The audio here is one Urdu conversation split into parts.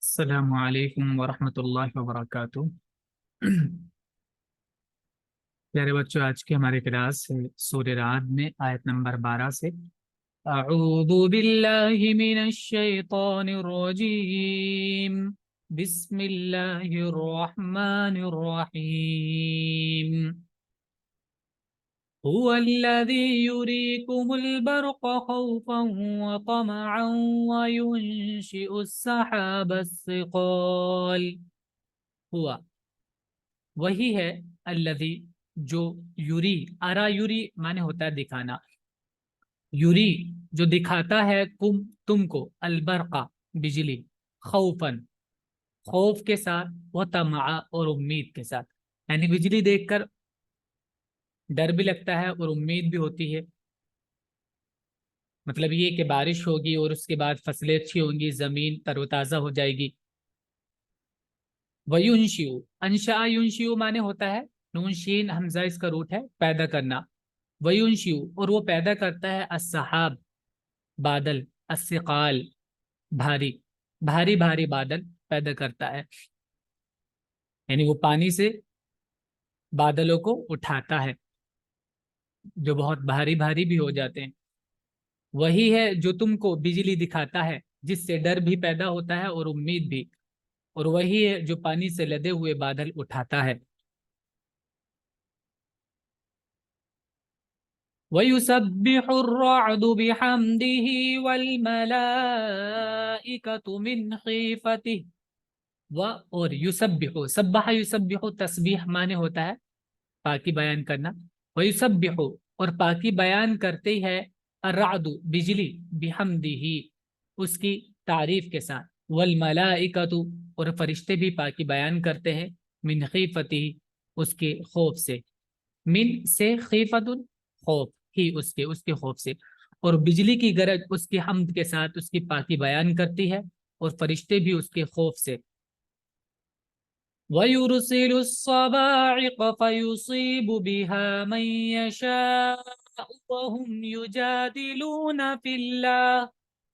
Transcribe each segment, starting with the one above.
السلام علیکم ورحمۃ اللہ وبرکاتہ۔ پیارے بچوں، آج کی ہماری کلاس ہے سورہ رعد میں آیت نمبر 12 سے۔ اعوذ باللہ من الشیطان الرجیم، بسم اللہ الرحمن الرحیم۔ هو الذی یریکم البرق خوفا وطمعا وینشئ السحاب الثقال۔ ہوا وہی ہے، الذی جو، یوری، ارا یوری معنی ہوتا ہے دکھانا، یوری جو دکھاتا ہے تم کو، البرقا بجلی، خوفن خوف کے ساتھ، وہ طمع اور امید کے ساتھ، یعنی بجلی دیکھ کر ڈر بھی لگتا ہے اور امید بھی ہوتی ہے۔ مطلب یہ کہ بارش ہوگی اور اس کے بعد فصلیں اچھی ہوں گی، زمین تر و تازہ ہو جائے گی۔ وَيُنشِئُ، انشاء ینشئ معنی ہوتا ہے، نون شین حمزہ اس کا روٹ ہے، پیدا کرنا۔ وَيُنشِئُ اور وہ پیدا کرتا ہے، السحاب بادل، الثقال بھاری بھاری بھاری بادل پیدا کرتا ہے، یعنی وہ پانی سے بادلوں کو اٹھاتا ہے جو بہت بھاری بھاری بھی ہو جاتے ہیں۔ وہی ہے جو تم کو بجلی دکھاتا ہے جس سے ڈر بھی پیدا ہوتا ہے اور امید بھی، اور وہی ہے جو پانی سے لدے ہوئے بادل اٹھاتا ہے۔ وَيُسَبِّحُ الرَّعْدُ بِحَمْدِهِ وَالْمَلَائِكَةُ مِنْ خِيفَتِهِ۔ اور یسبح، سبح یسبح تسبیح معنی ہوتا ہے پاکی بیان کرنا۔ وَيُسَبِّحُ اور پاکی بیان کرتے ہے، الرعد بجلی، بحمدہ اس کی تعریف کے ساتھ، والملائکۃ اور فرشتے بھی پاکی بیان کرتے ہیں، من خیفتہ اس کے خوف سے، من سے خیفت خوف ہی اس کے خوف سے، اور بجلی کی گرج اس کی حمد کے ساتھ اس کی پاکی بیان کرتی ہے، اور فرشتے بھی اس کے خوف سے۔ وَيُرْسِلُ الصَّوَاعِقَ فَيُصِيبُ بِهَا مَن يَشَاءُ وَهُمْ يُجَادِلُونَ فِي اللَّهِ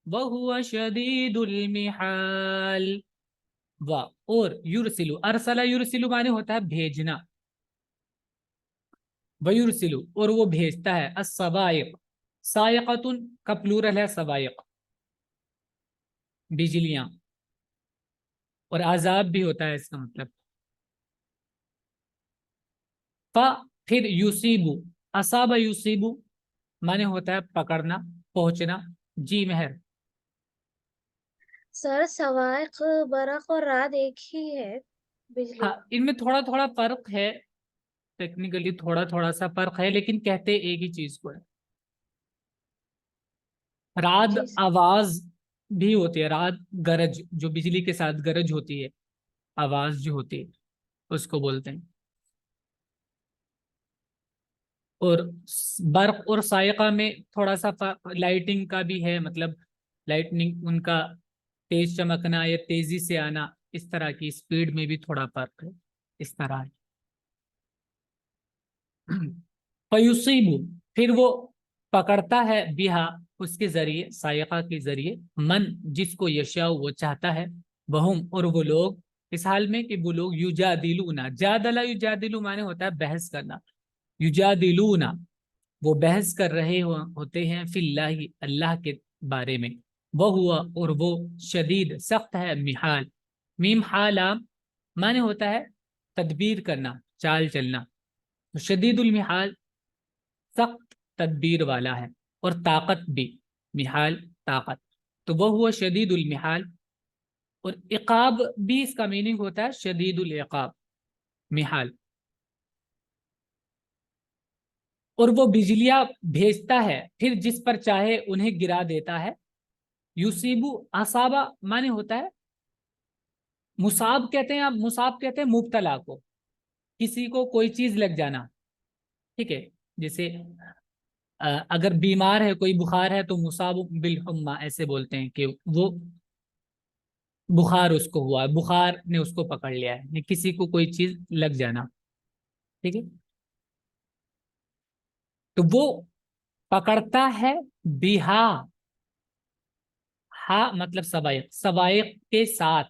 وَهُوَ شَدِيدُ الْمِحَالِ۔ اور یرسل، ارسل یرسل معنی ہوتا ہے بھیجنا، وَيُرْسِلُ اور وہ بھیجتا ہے، الصَّوَاعِقَ صَاعِقَةٌ کا پلورل ہے صواعق، بجلیاں، اور عذاب بھی ہوتا ہے اس کا مطلب۔ پھر یوسیبو، اصاب یوسیبو معنی ہوتا ہے پکڑنا، پہنچنا۔ جی مہر۔ سر سوائق برق اور رات ایک ہی ہے بجلی؟ ہاں، ان میں تھوڑا تھوڑا فرق ہے، ٹیکنیکلی تھوڑا تھوڑا سا فرق ہے، لیکن کہتے ایک ہی چیز کو ہے۔ رات جی آواز بھی ہوتی ہے، رات گرج جو بجلی کے ساتھ گرج ہوتی ہے، آواز جو ہوتی ہے اس کو بولتے ہیں۔ اور برق اور سائقہ میں تھوڑا سا لائٹنگ کا بھی ہے، مطلب لائٹنگ ان کا تیز چمکنا یا تیزی سے آنا، اس طرح کی سپیڈ میں بھی تھوڑا فرق ہے، اس طرح ہے۔ فیصیب پھر وہ پکڑتا ہے، بہا اس کے ذریعے، سائقہ کے ذریعے، من جس کو یشاء وہ چاہتا ہے، وہم اور وہ لوگ، اس حال میں کہ وہ لوگ، یجادلون، جادلہ یجادلو معنی ہوتا ہے بحث کرنا، یجادلون وہ بحث کر رہے ہوتے ہیں، فی اللہ اللہ کے بارے میں، وہ ہوا اور وہ، شدید سخت ہے، محال، میم حالام معنی ہوتا ہے تدبیر کرنا، چال چلنا، شدید المحال سخت تدبیر والا ہے، اور طاقت بھی، محال طاقت، تو وہ ہوا شدید المحال۔ اور عقاب بھی اس کا میننگ ہوتا ہے شدید العقاب، محال۔ اور وہ بجلیاں بھیجتا ہے، پھر جس پر چاہے انہیں گرا دیتا ہے۔ یوسیبو اصابہ معنی ہوتا ہے مصاب، کہتے ہیں آپ، مصاب کہتے ہیں مبتلا کو، کسی کو کوئی چیز لگ جانا، ٹھیک ہے، جیسے اگر بیمار ہے کوئی، بخار ہے تو مصاب بالحمہ ایسے بولتے ہیں کہ وہ بخار اس کو ہوا ہے، بخار نے اس کو پکڑ لیا ہے، کسی کو کوئی چیز لگ جانا، ٹھیک ہے، تو وہ پکڑتا ہے، بہا، ہا مطلب سوائق، سوائق کے ساتھ،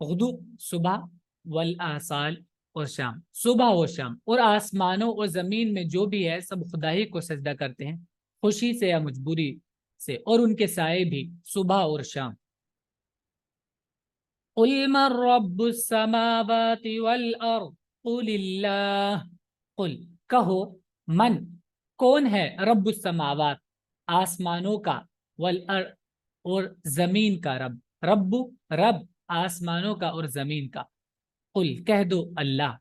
غدو صبح، والآصال اور شام، صبح و شام، اور آسمانوں اور زمین میں جو بھی ہے سب خدا ہی کو سجدہ کرتے ہیں، خوشی سے یا مجبوری سے، اور ان کے سائے بھی صبح اور شام۔ قل من رب السماوات والارض قل اللہ، قل کہو، من کون ہے، رب السماوات آسمانوں کا، والارض اور زمین کا رب، رب رب آسمانوں کا اور زمین کا، قل کہہ دو اللہ،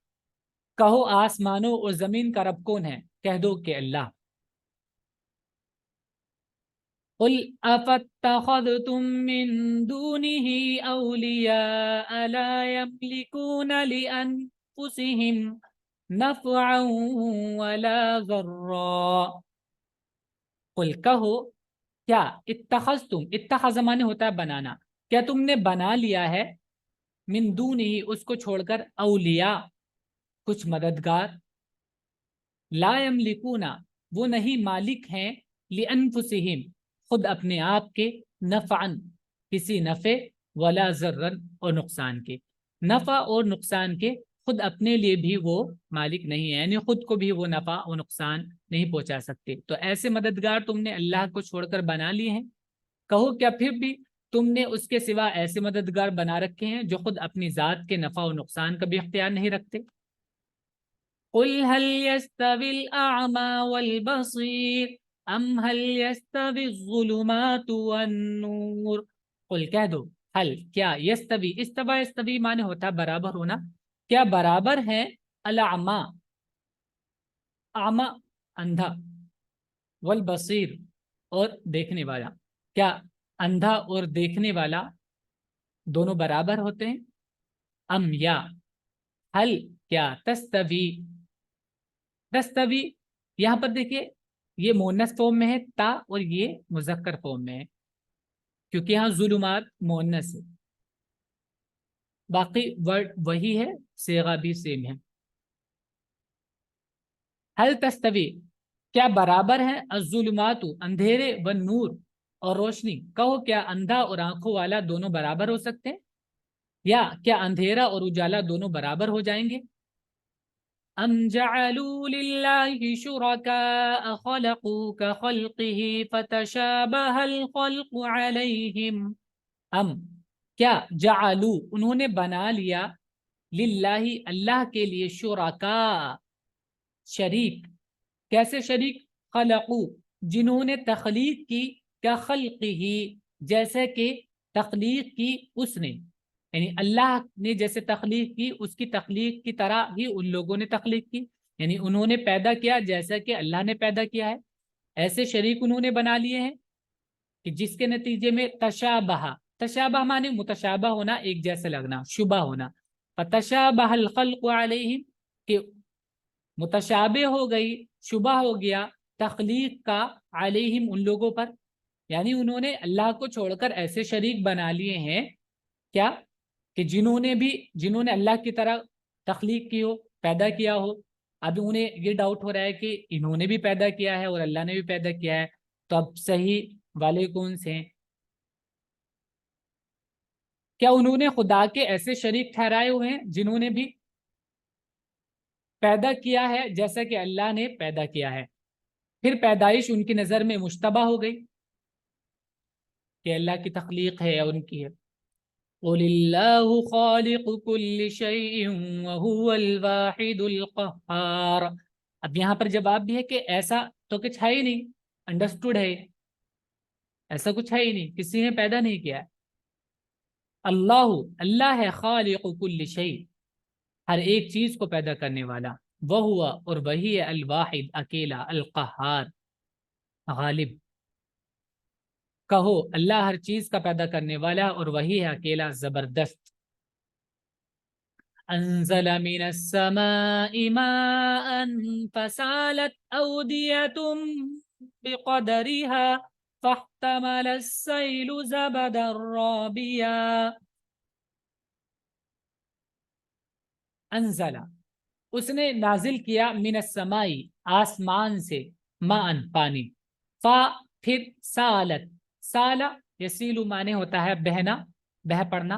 کہو آسمانوں اور زمین کا رب کون ہے، کہہ دو کہ اللہ۔ قل افاتخذتم من دونه اولیاء لا يملكون لانفسهم نفعا ولا ضرا، قل کہو کیا، اتخذتم، اتخذ مانے ہوتا ہے بنانا، کیا تم نے بنا لیا ہے، من دونہ اس کو چھوڑ کر، اولیاء کچھ مددگار، لا یملکون وہ نہیں مالک ہیں، لانفسہم خود اپنے آپ کے، نفعا کسی نفع، ولا ضررا اور نقصان کے، نفع اور نقصان کے خود اپنے لیے بھی وہ مالک نہیں ہے، یعنی خود کو بھی وہ نفع اور نقصان نہیں پہنچا سکتے، تو ایسے مددگار تم نے اللہ کو چھوڑ کر بنا لیے ہیں۔ کہو کیا پھر بھی تم نے اس کے سوا ایسے مددگار بنا رکھے ہیں جو خود اپنی ذات کے نفع و نقصان کا بھی اختیار نہیں رکھتے۔ قل هل يستوي الأعمى والبصير أم هل يستوي الظلمات والنور، قل کہہ دو، حل کیا، یستوی، استوا یستوی مانے ہوتا ہے برابر ہونا، کیا برابر ہے، الاعمى اعمى اندھا، والبصیر اور دیکھنے والا، کیا اندھا اور دیکھنے والا دونوں برابر ہوتے ہیں، ام یا، حل کیا، تستوی، تستوی یہاں پر دیکھیے یہ مؤنث فارم میں ہے تا، اور یہ مذکر فارم میں ہے کیونکہ یہاں ظلمات مؤنث ہے، باقی ورڈ وہی ہے، صیغہ بھی سیم ہے۔ حل تستوی کیا برابر ہے، الظلمات اندھیرے، والنور اور روشنی، کہو کیا اندھا اور آنکھوں والا دونوں برابر ہو سکتے ہیں، یا کیا اندھیرا اور اجالا دونوں برابر ہو جائیں گے، ام جعلوا للہ شرکاء خلقوا کخلقہ فتشابہ الخلق علیہم، ام کیا، جعلوا انہوں نے بنا لیا، للہ اللہ کے لیے، شرکاء شریک، کیسے شریک، خلقو جنہوں نے تخلیق کی، کخلقہ جیسے کہ تخلیق کی اس نے، یعنی اللہ نے جیسے تخلیق کی اس کی تخلیق کی طرح ہی ان لوگوں نے تخلیق کی، یعنی انہوں نے پیدا کیا جیسا کہ اللہ نے پیدا کیا ہے، ایسے شریک انہوں نے بنا لیے ہیں کہ جس کے نتیجے میں تشابہ، تشابہ مانے متشابہ ہونا، ایک جیسے لگنا، شبہ ہونا، فتشابہ الخلق علیہم کہ متشابہ ہو گئی، شبہ ہو گیا تخلیق کا، علیہم ان لوگوں پر، یعنی انہوں نے اللہ کو چھوڑ کر ایسے شریک بنا لیے ہیں، کیا کہ جنہوں نے اللہ کی طرح تخلیق کی ہو، پیدا کیا ہو، اب انہیں یہ ڈاؤٹ ہو رہا ہے کہ انہوں نے بھی پیدا کیا ہے اور اللہ نے بھی پیدا کیا ہے، تو اب صحیح والے کون سے ہیں، کیا انہوں نے خدا کے ایسے شریک ٹھہرائے ہوئے ہیں جنہوں نے بھی پیدا کیا ہے جیسا کہ اللہ نے پیدا کیا ہے، پھر پیدائش ان کی نظر میں مشتبہ ہو گئی کہ اللہ کی تخلیق ہے یا ان کی ہے۔ قل اللہ خالق كل شيء وهو الواحد القهار، اب یہاں پر جواب بھی ہے کہ ایسا تو کچھ ہے ہی نہیں، انڈرسٹوڈ ہے، ایسا کچھ ہے ہی نہیں، کسی نے پیدا نہیں کیا ہے، اللہ اللہ ہے، خالق كل شيء ہر ایک چیز کو پیدا کرنے والا، وہ اور وہی ہے، الواحد اکیلا، القہار غالب، کہو اللہ ہر چیز کا پیدا کرنے والا اور وہی ہے اکیلا زبردست۔ انزل من السماء ماء فسالت اودیۃ بقدرها فاحتمل السیل زبدا رابیا، انزل اس نے نازل کیا، من السماء آسمان سے، ماء پانی، فا پھر سالت، سالا یسیل مانے ہوتا ہے بہنا، بہ پڑنا،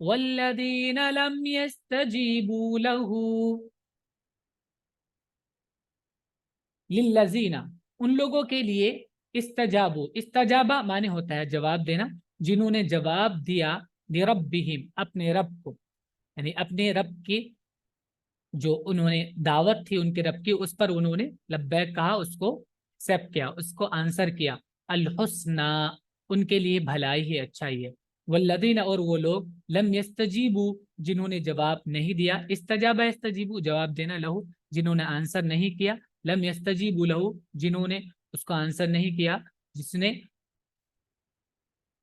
والذین لم یستجیبوا لہ، للذین ان لوگوں کے لیے، استجابو استجابہ معنی ہوتا ہے جواب دینا، جنہوں نے جواب دیا لربہم اپنے رب کو، یعنی اپنے رب کی جو انہوں نے دعوت تھی ان کے رب کی، اس پر انہوں نے لبیک کہا، اس کو ایکسیپٹ کیا، اس کو آنسر کیا، الحسنہ ان کے لیے بھلائی ہے، اچھائی ہے، والذین اور وہ لوگ لم یستجیبوا جنہوں نے جواب نہیں دیا، استجابہ استجیبو جواب دینا، لہو جنہوں نے آنسر نہیں کیا، لم یستجیبوا لہو جنہوں نے اس کو آنسر نہیں کیا، جس نے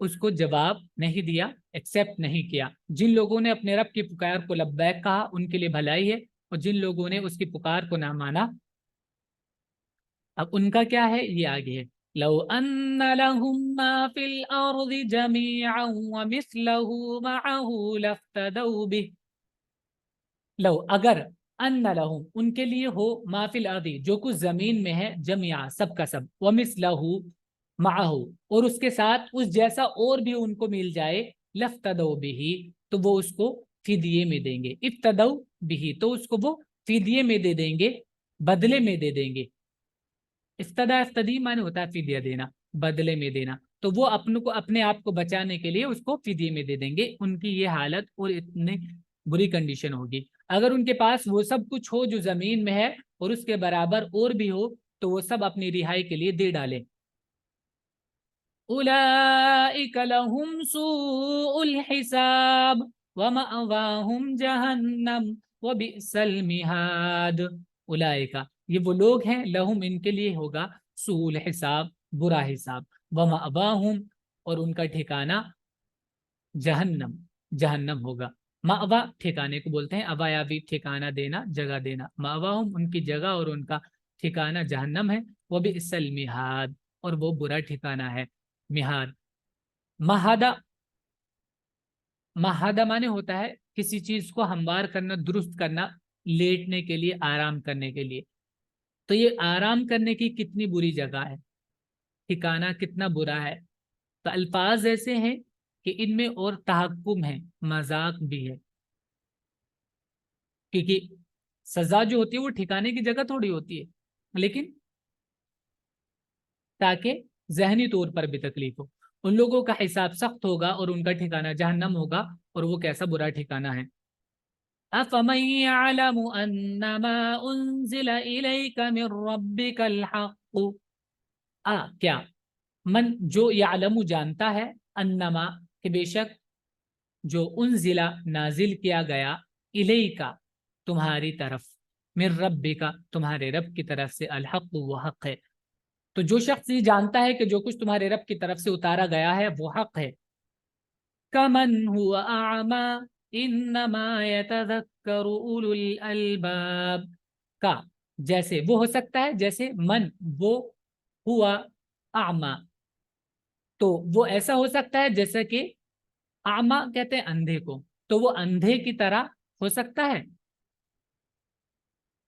اس کو جواب نہیں دیا، ایکسیپٹ نہیں کیا، جن لوگوں نے اپنے رب کی پکار کو لبیک کہا ان کے لیے بھلائی ہے، اور جن لوگوں نے اس کی پکار کو نہ مانا اب ان کا کیا ہے، یہ آگے ہے، لو ان لهم ما في الارض جميعا ومثله معه لافتدوا به، لو اگر ان لهم ان کے لیے ہو، ما فی الارض جو کچھ زمین میں ہے، جميعا سب کا سب، ومثله معه اور اس کے ساتھ اس جیسا اور بھی ان کو مل جائے، لفتدوا به تو وہ اس کو فدیے میں دیں گے، افتدوا به تو اس کو وہ فدیے میں دے دیں گے، بدلے میں دے دیں گے، افتدا افتدی معنی ہوتا ہے فدیہ دینا، بدلے میں دینا، تو وہ اپنے آپ کو بچانے کے لیے اس کو فدیے میں دے دیں گے، ان کی یہ حالت اور اتنی بری کنڈیشن ہوگی، اگر ان کے پاس وہ سب کچھ ہو جو زمین میں ہے اور اس کے برابر اور بھی ہو تو وہ سب اپنی رہائی کے لیے دے ڈالیں، اولئک لهم سوء الحساب ومأواہم جہنم وبئس المہاد، اولئک یہ وہ لوگ ہیں، لہم ان کے لیے ہوگا، سوء الحساب برا حساب، ومأواہم اور ان کا ٹھکانہ، جہنم جہنم ہوگا، مأوا ٹھکانے کو بولتے ہیں، ابایا بھی ٹھکانہ دینا، جگہ دینا، مأواہم ان کی جگہ اور ان کا ٹھکانہ جہنم ہے، وبئس المہاد اور وہ برا ٹھکانہ ہے، مہاد، مہادہ مہادہ مانے ہوتا ہے کسی چیز کو ہموار کرنا، درست کرنا، لیٹنے کے لیے، آرام کرنے کے لیے، تو یہ آرام کرنے کی کتنی بری جگہ ہے، ٹھکانہ کتنا برا ہے، تو الفاظ ایسے ہیں کہ ان میں اور تحکم ہے، مذاق بھی ہے، کیونکہ سزا جو ہوتی ہے وہ ٹھکانے کی جگہ تھوڑی ہوتی ہے، لیکن تاکہ ذہنی طور پر بھی تکلیف ہو، ان لوگوں کا حساب سخت ہوگا اور ان کا ٹھکانہ جہنم ہوگا، اور وہ کیسا برا ٹھکانہ ہے، أَفَمَن يَعْلَمُ أَنَّمَا أُنزِلَ إِلَيْكَ مِن رَّبِّكَ الْحَقُّ، کیا من جو یعلم جانتا ہے، انما کہ بے شک جو انزلہ نازل کیا گیا، الیکا تمہاری طرف، من ربک تمہارے رب کی طرف سے، الحق وہ حق ہے، تو جو شخص یہ جانتا ہے کہ جو کچھ تمہارے رب کی طرف سے اتارا گیا ہے وہ حق ہے، کمن هو اعمی انما یتذکر اولو الالباب، کا جیسے وہ ہو سکتا ہے، جیسے من وہ ہوا اعمی تو وہ ایسا ہو سکتا ہے جیسا کہ اعمی کہتے ہیں اندھے کو، تو وہ اندھے کی طرح ہو سکتا ہے،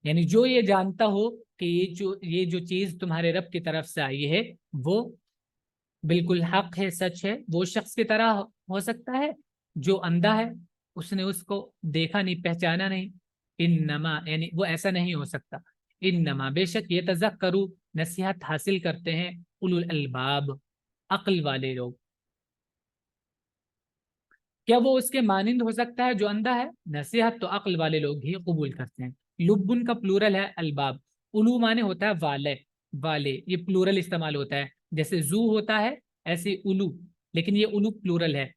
یعنی جو یہ جانتا ہو کہ یہ جو چیز تمہارے رب کی طرف سے آئی ہے وہ بالکل حق ہے، سچ ہے، وہ شخص کی طرح ہو سکتا ہے جو اندھا ہے، اس نے اس کو دیکھا نہیں، پہچانا نہیں، انما یعنی وہ ایسا نہیں ہو سکتا، انما بے شک یہ تذکروا نصیحت حاصل کرتے ہیں، اولو الالباب عقل والے لوگ، کیا وہ اس کے مانند ہو سکتا ہے جو اندھا ہے، نصیحت تو عقل والے لوگ ہی قبول کرتے ہیں، لبن کا پلورل ہے الباب، الو مانے ہوتا ہے والے، والے یہ پلورل استعمال ہوتا ہے، جیسے زو ہوتا ہے ایسے الو، لیکن یہ الو پلورل ہے،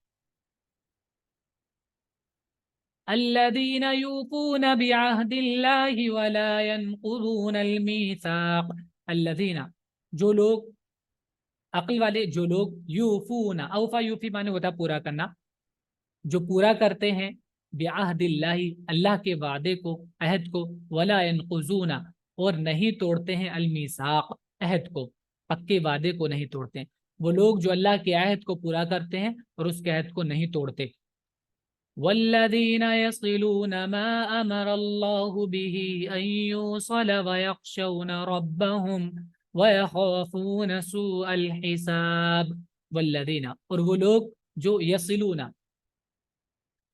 الذين يوفون بعهد الله ولا ينقضون الميثاق، الذين جو لوگ عقل والے، جو لوگ یوفون، اوفا یوفی مانے ہوتا ہے پورا کرنا، جو پورا کرتے ہیں، بعہد اللہ اللہ کے وعدے کو، عہد کو، ولا ينقضون اور نہیں توڑتے ہیں، المیثاق عہد کو، پکے وعدے کو نہیں توڑتے ہیں، وہ لوگ جو اللہ کے عہد کو پورا کرتے ہیں اور اس کے عہد کو نہیں توڑتے، والذین یصلون ما امر اللہ به ان یوصل ویخشون ربهم ویخافون سوء الحساب، والذین اور وہ لوگ جو یصلون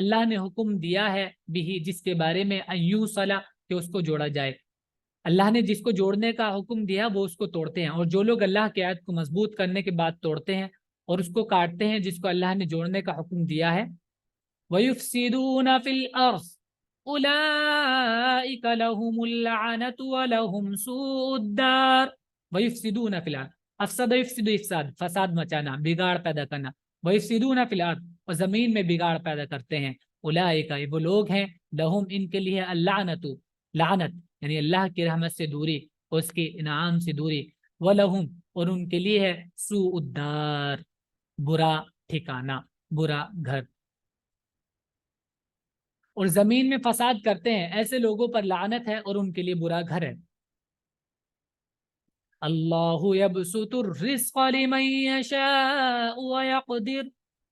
اللہ نے حکم دیا ہے بھی جس کے بارے میں ایوصلا کہ اس کو جوڑا جائے. اللہ نے جس کو جوڑنے کا حکم دیا وہ اس کو توڑتے ہیں, اور جو لوگ اللہ کی آیت کو مضبوط کرنے کے بعد توڑتے ہیں اور اس کو کاٹتے ہیں جس کو اللہ نے جوڑنے کا حکم دیا ہے, وَيُفْسِدُونَ فِي الْأَرْضِ أُولَئِكَ لَهُمُ اللَّعْنَةُ وَلَهُمْ سُوءُ الدَّارِ. وَيُفْسِدُونَ فِي الْأَرْضِ, افسد یفسد افساد, فساد مچانا, بگاڑ پیدا کرنا. وَيُفْسِدُونَ فِي الْأَرْضِ, اور زمین میں بگاڑ پیدا کرتے ہیں. اولئک, یہ وہ لوگ ہیں, لہم, ان کے لیے, اللعنۃ, لعنت یعنی اللہ کی رحمت سے دوری, اس کے انعام سے دوری. وَلَهُمْ, اور ان کے لیے ہے, سوء الدار, برا ٹھکانہ, برا گھر. اور زمین میں فساد کرتے ہیں ایسے لوگوں پر لعنت ہے اور ان کے لیے برا گھر ہے. اللہ یبسط الرزق لمن یشاء ویقدر.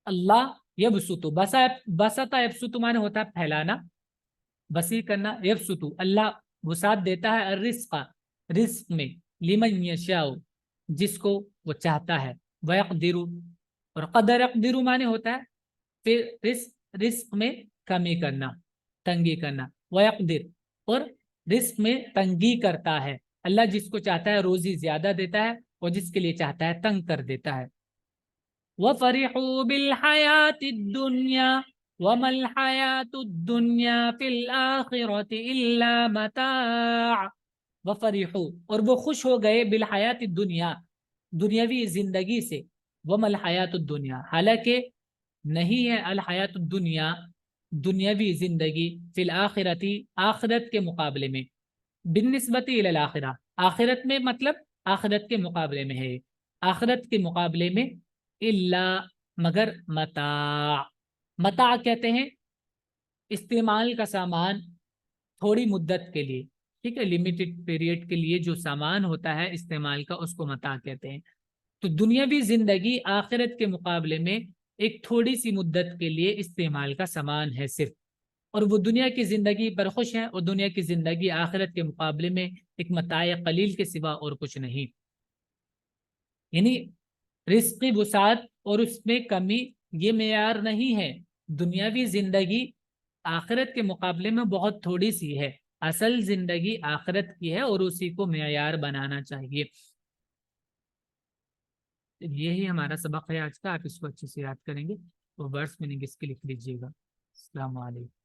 اللہ یبسط, بسط یبسط معنی ہوتا ہے پھیلانا, وسیع کرنا. یبسط, اللہ وسعت دیتا ہے, الرزق, رزق میں, لمن یشاء, جس کو وہ چاہتا ہے. ویقدر, اور قدر یقدر معنی ہوتا ہے پھر رزق میں کمی کرنا, تنگی کرنا. ویقدر, اور رزق میں تنگی کرتا ہے. اللہ جس کو چاہتا ہے روزی زیادہ دیتا ہے, اور جس کے لیے چاہتا ہے تنگ کر دیتا ہے. وَفَرِحُوا بِالْحَيَاةِ الدُّنْيَا وَمَا الْحَيَاةُ الدُّنْيَا فِي الْآخِرَةِ إِلَّا مَتَاعٌ. وَفَرِحُوا, اور وہ خوش ہو گئے, بالحیات الدنیا, دنیاوی زندگی سے. وَمَا الْحَيَاةُ الدُّنْيَا, حالانکہ نہیں ہے الحیات الدنیا, دنیاوی زندگی, فی الآخرتی, آخرت کے مقابلے میں, بالنسبت الی الاخرہ, آخرت میں مطلب آخرت کے مقابلے میں ہے, آخرت کے مقابلے میں, الا, مگر, متاع, متاع کہتے ہیں استعمال کا سامان تھوڑی مدت کے لیے, ٹھیک ہے, لمیٹڈ پیریڈ کے لیے جو سامان ہوتا ہے استعمال کا, اس کو متاع کہتے ہیں. تو دنیاوی زندگی آخرت کے مقابلے میں ایک تھوڑی سی مدت کے لیے استعمال کا سامان ہے صرف, اور وہ دنیا کی زندگی پر خوش ہیں, اور دنیا کی زندگی آخرت کے مقابلے میں ایک متاع قلیل کے سوا اور کچھ نہیں. یعنی رزق کی وسعت اور اس میں کمی یہ معیار نہیں ہے. دنیاوی زندگی آخرت کے مقابلے میں بہت تھوڑی سی ہے, اصل زندگی آخرت کی ہے, اور اسی کو معیار بنانا چاہیے. یہی ہمارا سبق ہے آج کا, آپ اس کو اچھے سے یاد کریں گے. تو ورڈز میننگ اس کے لکھ لیجیے گا. السلام علیکم.